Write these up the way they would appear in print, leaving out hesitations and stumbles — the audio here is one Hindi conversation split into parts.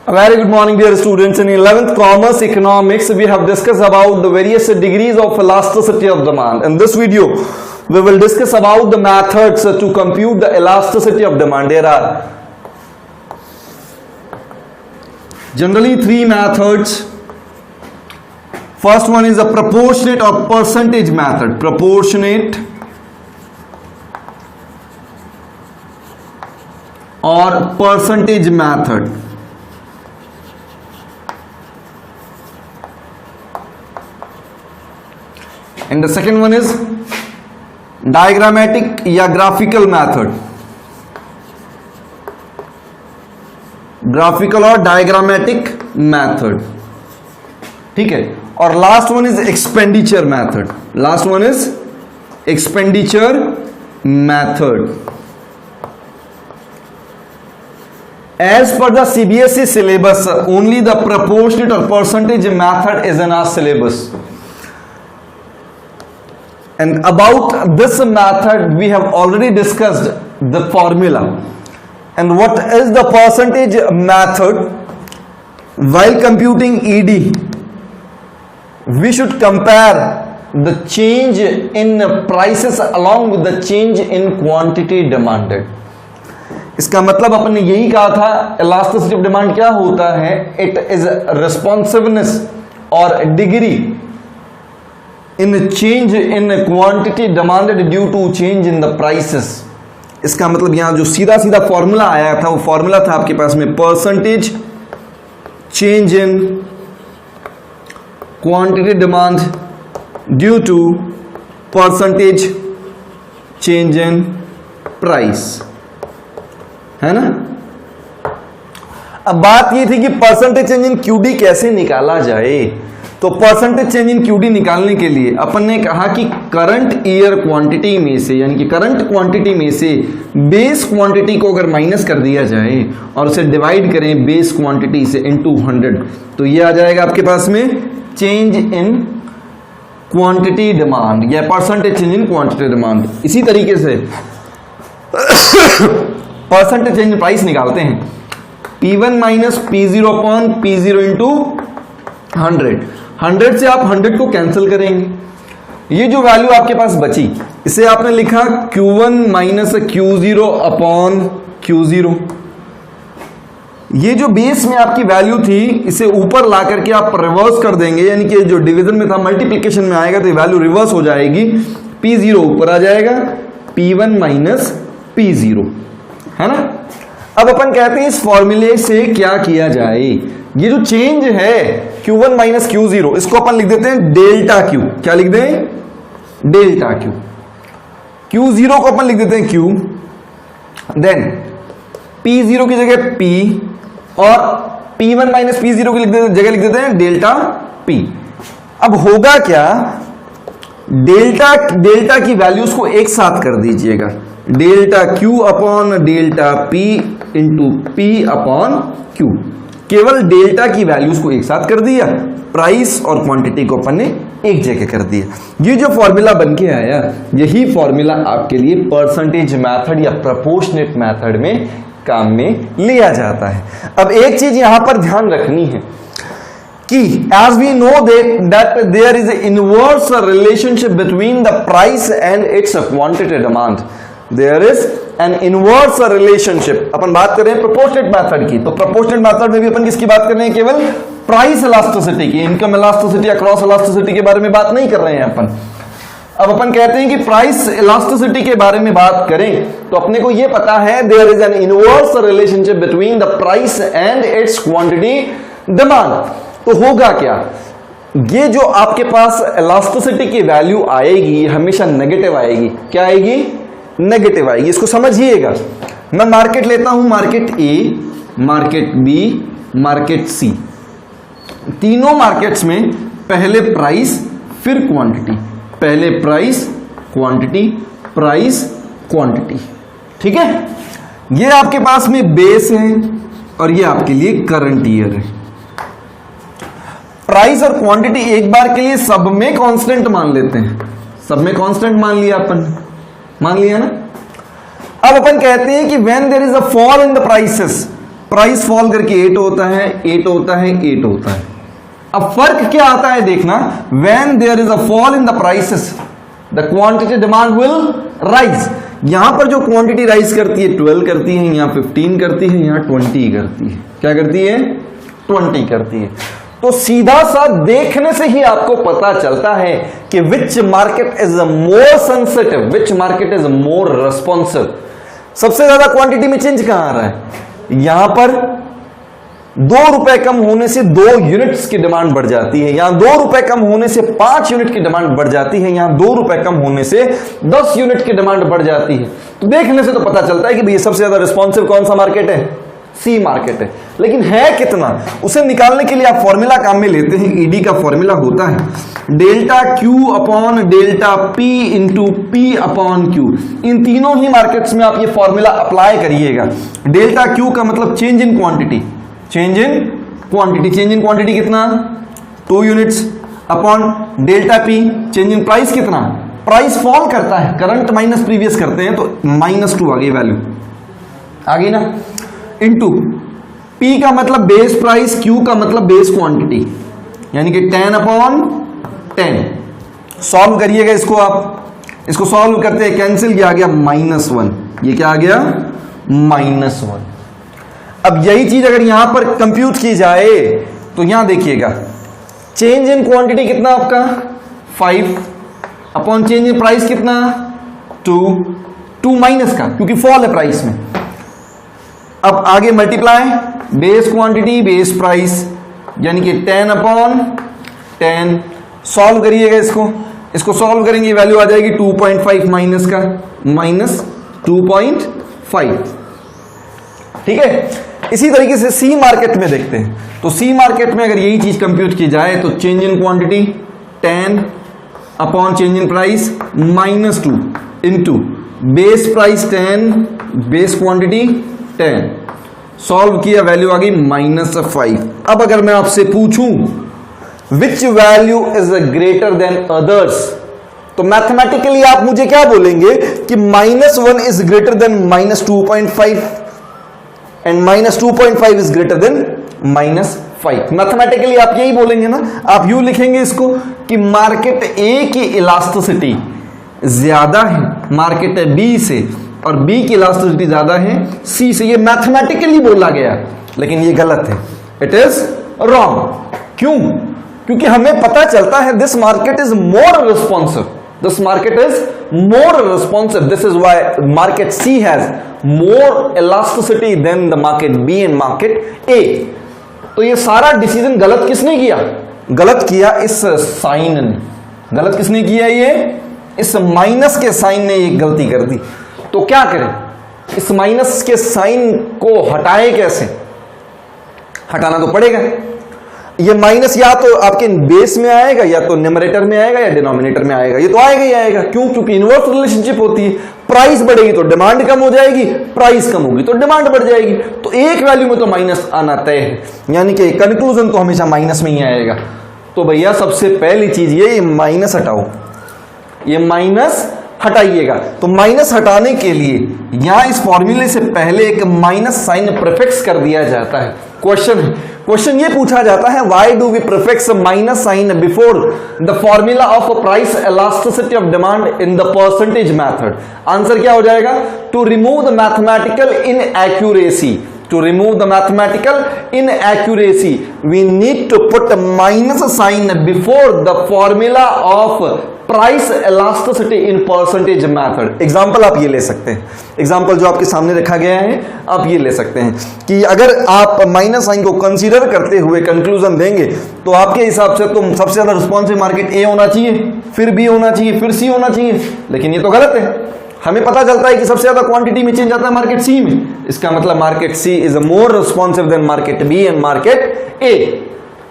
A very good morning, dear students. In 11th Commerce Economics, we have discussed about the various degrees of elasticity of demand. In this video, we will discuss about the methods to compute the elasticity of demand. There are generally three methods. First one is a proportionate or percentage method. Proportionate or percentage method. And the second one is diagrammatic या graphical method. Graphical और diagrammatic method. ठीक है. और last one is expenditure method. Last one is expenditure method. As per the CBSE syllabus, only the proportionate or percentage method is in our syllabus. And about this method, we have already discussed the formula. And what is the percentage method? While computing ED, we should compare the change in prices along with the change in quantity demanded. इसका मतलब अपन ने यही कहा था, elasticity of demand क्या होता है? It is responsiveness or degree in change in quantity demanded due to change in the prices. इसका मतलब यहां जो सीधा सीधा फॉर्मूला आया था, वो फॉर्मूला था आपके पास में percentage change in quantity demand due to percentage change in price, है ना. अब बात ये थी कि परसेंटेज चेंज इन क्यूडी कैसे निकाला जाए. तो परसेंटेज चेंज इन क्यूडी निकालने के लिए अपन ने कहा कि करंट ईयर क्वांटिटी में से, यानी कि करंट क्वांटिटी में से बेस क्वांटिटी को अगर माइनस कर दिया जाए और उसे डिवाइड करें बेस क्वांटिटी से इनटू 100, तो ये आ जाएगा आपके पास में चेंज इन क्वांटिटी डिमांड या percentage change in quantity demand. इसी तरीके से परसेंटेज चेंज इन प्राइस निकालते हैं. P1 minus P0 upon P0 into 100 से आप 100 को कैंसिल करेंगे. ये जो वैल्यू आपके पास बची, इसे आपने लिखा Q1 minus Q0 upon Q0. ये जो बेस में आपकी वैल्यू थी, इसे ऊपर ला करके आप रिवर्स कर देंगे, यानी कि जो डिवीजन में था मल्टीप्लिकेशन में आएगा तो ये वैल्यू रिवर्स हो जाएगी. P0 ऊपर आ जाएगा, P1 माइनस P0, है ना. अब अपन कहते हैं इस फॉर्मूले से क्या किया जाए. ये जो चेंज है Q1 माइनस Q0, इसको अपन लिख देते हैं डेल्टा Q. क्या लिख दें? Delta Q. Q0 को अपन लिख देते हैं Q. देन P0 की जगह P और P1 माइनस P0 की जगह लिख देते हैं डेल्टा P. अब होगा क्या, डेल्टा की वैल्यूज को एक साथ कर दीजिएगा. Delta Q upon delta P into P upon Q. केवल डेल्टा की वैल्यूज को एक साथ कर दिया, प्राइस और क्वांटिटी को अपन ने एक जगह कर दिया. ये जो फॉर्मूला बन के आया, यही फॉर्मूला आपके लिए परसेंटेज मेथड या प्रोपोर्शनेट मेथड में काम में लिया जाता है. अब एक चीज यहां पर ध्यान रखनी है कि as we know that there is an inverse relationship between the price and its quantity demand. There is an inverse relationship. अपन बात कर रहे हैं प्रोपोर्शनेट मेथड की, तो प्रोपोर्शनेट मेथड में भी अपन किसकी बात कर रहे हैं? केवल प्राइस इलास्टिसिटी की. इनकम इलास्टिसिटी या क्रॉस इलास्टिसिटी के बारे में बात नहीं कर रहे हैं अपन. अब अपन कहते हैं कि प्राइस इलास्टिसिटी के बारे में बात करें तो अपने को यह पता है there is an inverse relationship between the price and its quantity demand. तो होगा क्या, ये जो आपके पास इलास्टिसिटी की वैल्यू आएगी हमेशा नेगेटिव आएगी. क्या आएगी? नेगेटिव आएगी. इसको समझिएगा. मैं मार्केट लेता हूं, मार्केट ए, मार्केट बी, मार्केट सी. तीनों मार्केट्स में पहले प्राइस फिर क्वांटिटी, पहले प्राइस क्वांटिटी, प्राइस क्वांटिटी. ठीक है. ये आपके पास में बेस है और ये आपके लिए करंट ईयर है. प्राइस और क्वांटिटी एक बार के लिए सब में कांस्टेंट मान लेते हैं. सब में कांस्टेंट मान लिया अपन, मान लिया ना. अब अपन कहते हैं कि when there is a fall in the prices, price fall करके 8 होता है, 8 होता है, 8 होता है। अब फर्क क्या आता है देखना, when there is a fall in the prices the quantity demand will rise. यहां पर जो क्वांटिटी राइज करती है 12 करती है, यहां 15 करती है, यहां 20 करती है। क्या करती है? 20 करती है। तो सीधा सा देखने से ही आपको पता चलता है कि which market is more sensitive, which market is more responsive. सबसे ज्यादा क्वांटिटी में चेंज कहां आ रहा है? यहां पर 2 रुपए कम होने से 2 यूनिट्स की डिमांड बढ़ जाती है, यहां 2 रुपए कम होने से 5 यूनिट की डिमांड बढ़ जाती है, यहां 2 रुपए कम होने से 10 यूनिट की डिमांड बढ़ जाती है। तो देखने से तो पता चलता है कि भैया सबसे ज्यादा रिस्पॉन्सिव कौन सा मार्केट है? सी मार्केट है। लेकिन है कितना, उसे निकालने के लिए आप फॉर्मूला काम में लेते हैं। ईडी का फॉर्मूला होता है delta Q upon delta P into P upon Q. इन तीनों ही मार्केट्स में आप ये फॉर्मूला अप्लाई करिएगा। डेल्टा क्यू का मतलब change in quantity, change in quantity, change in quantity कितना? 2 units upon delta P change in price कितना? प्राइस फॉल करता है, करंट माइनस प्रीवियस करते हैं तो -2 आ गई वैल्यू, आ गई ना। इनटू पी का मतलब बेस प्राइस, क्यू का मतलब बेस क्वांटिटी, यानी कि 10 अपॉन 10। सॉल्व करिएगा इसको, आप इसको सॉल्व करते हैं, कैंसिल किया, आ गया -1। ये क्या आ गया? -1। अब यही चीज अगर यहां पर कंप्यूट की जाए तो यहां देखिएगा चेंज इन क्वांटिटी कितना आपका 5 अपॉन चेंज इन प्राइस कितना 2 माइनस का, क्योंकि फॉल है प्राइस में। अब आगे multiply base quantity base price, यानी कि 10 अपॉन 10। सॉल्व करिएगा इसको सॉल्व करेंगे वैल्यू आ जाएगी 2.5 माइनस का -2.5। ठीक है। इसी तरीके से सी मार्केट में देखते हैं। तो सी मार्केट में अगर यही चीज कंप्यूट की जाए तो change in quantity 10 upon change in price -2 into base price 10 base quantity 10। Solve किया वैल्यू आ गई -5। अब अगर मैं आपसे पूछूं which value is greater than others, तो मैथमेटिकली आप मुझे क्या बोलेंगे कि -1 is greater than -2.5 and -2.5 is greater than -5। Mathematically आप यही बोलेंगे ना। आप यूं लिखेंगे इसको कि मार्केट ए की इलास्टिसिटी ज्यादा है मार्केट बी से, और बी की इलास्टिसिटी ज्यादा है सी से। ये मैथमेटिकली बोला गया, लेकिन ये गलत है, इट इज रॉन्ग। क्यों? क्योंकि हमें पता चलता है this market is more responsive, this market is more responsive, this is why market C has more elasticity than the market B and market A. तो ये सारा डिसीजन गलत किसने किया? गलत किया इस साइन ने। गलत किसने किया? ये इस माइनस के साइन ने एक गलती कर दी। तो क्या करें? इस माइनस के साइन को हटाएं कैसे? हटाना तो पड़ेगा। ये माइनस या तो आपके बेस में आएगा, या तो न्यूमरेटर में आएगा, या डिनोमिनेटर में आएगा। ये तो आएगा ही आएगा। क्यों? क्योंकि इनवर्स रिलेशनशिप होती है। प्राइस बढ़ेगी तो डिमांड कम हो जाएगी, प्राइस कम होगी तो डिमांड बढ़ जाएगी। तो एक वैल्यू में तो माइनस आना तय है, यानी कि कंक्लूजन तो हमेशा माइनस में ही आएगा। तो भैया सबसे पहली चीज ये माइनस हटाओ, ये माइनस हटाइएगा। तो माइनस हटाने के लिए यहां इस फॉर्मूले से पहले एक माइनस साइन प्रीफिक्स कर दिया जाता है। क्वेश्चन ये पूछा जाता है why do we prefix minus sign before the formula of price elasticity of demand in the percentage method. Answer क्या हो जाएगा? To remove the mathematical inaccuracy, to remove the mathematical inaccuracy we need to put a minus sign before the formula of price elasticity in percentage method। Example आप ये ले सकते हैं, एग्जाम्पल जो आपके सामने रखा गया है आप ये ले सकते हैं कि अगर आप माइनस साइन को कंसीडर करते हुए कंक्लूजन देंगे तो आपके हिसाब से तो सबसे ज्यादा रिस्पॉन्सिव मार्केट ए होना चाहिए, फिर बी होना चाहिए, फिर सी होना चाहिए। लेकिन ये तो गलत है। हमें पता चलता है कि सबसे ज्यादा क्वांटिटी में चेंज आता है मार्केट सी में। इसका मतलब market C is more responsive than market B and market A.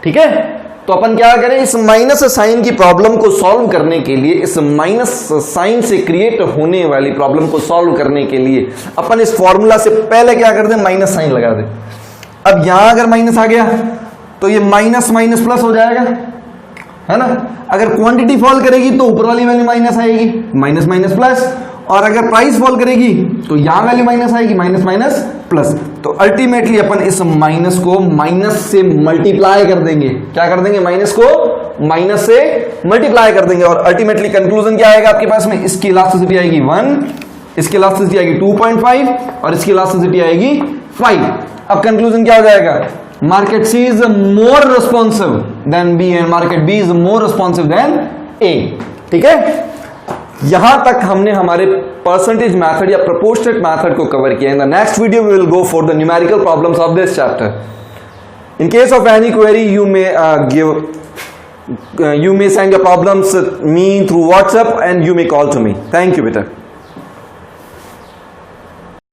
ठीक है। तो अपन क्या करें, इस माइनस साइन की प्रॉब्लम को सॉल्व करने के लिए, इस माइनस साइन से क्रिएट होने वाली प्रॉब्लम को सॉल्व करने के लिए अपन इस फॉर्मूला से पहले क्या कर दें, माइनस साइन लगा दें। अब यहां अगर माइनस आ गया तो ये माइनस माइनस प्लस हो जाएगा, है ना। अगर क्वांटिटी फॉल करेगी तो ऊपर वाली वैल्यू माइनस आएगी, माइनस माइनस प्लस, और अगर प्राइस फॉल करेगी तो यहां वैल्यू माइनस आएगी, माइनस माइनस प्लस। तो अल्टीमेटली अपन इस माइनस को माइनस से मल्टीप्लाई कर देंगे। क्या कर देंगे? माइनस को माइनस से मल्टीप्लाई कर देंगे और अल्टीमेटली कंक्लूजन क्या आएगा आपके पास में? इसकी इलास्टिसिटी आएगी 1, इसकी इलास्टिसिटी आएगी 2.5 और इसकी इलास्टिसिटी आएगी 5। अब कंक्लूजन क्या हो जाएगा? Market C is more responsive than B and market B is more responsive than A. ठीक है, यहां तक हमने हमारे परसेंटेज मेथड या प्रोपोर्शनेट मेथड को कवर किया। In the next video we will go for the numerical problems of this chapter. In case of any query you may send your problems me through WhatsApp and you may call to me. Thank you, beta.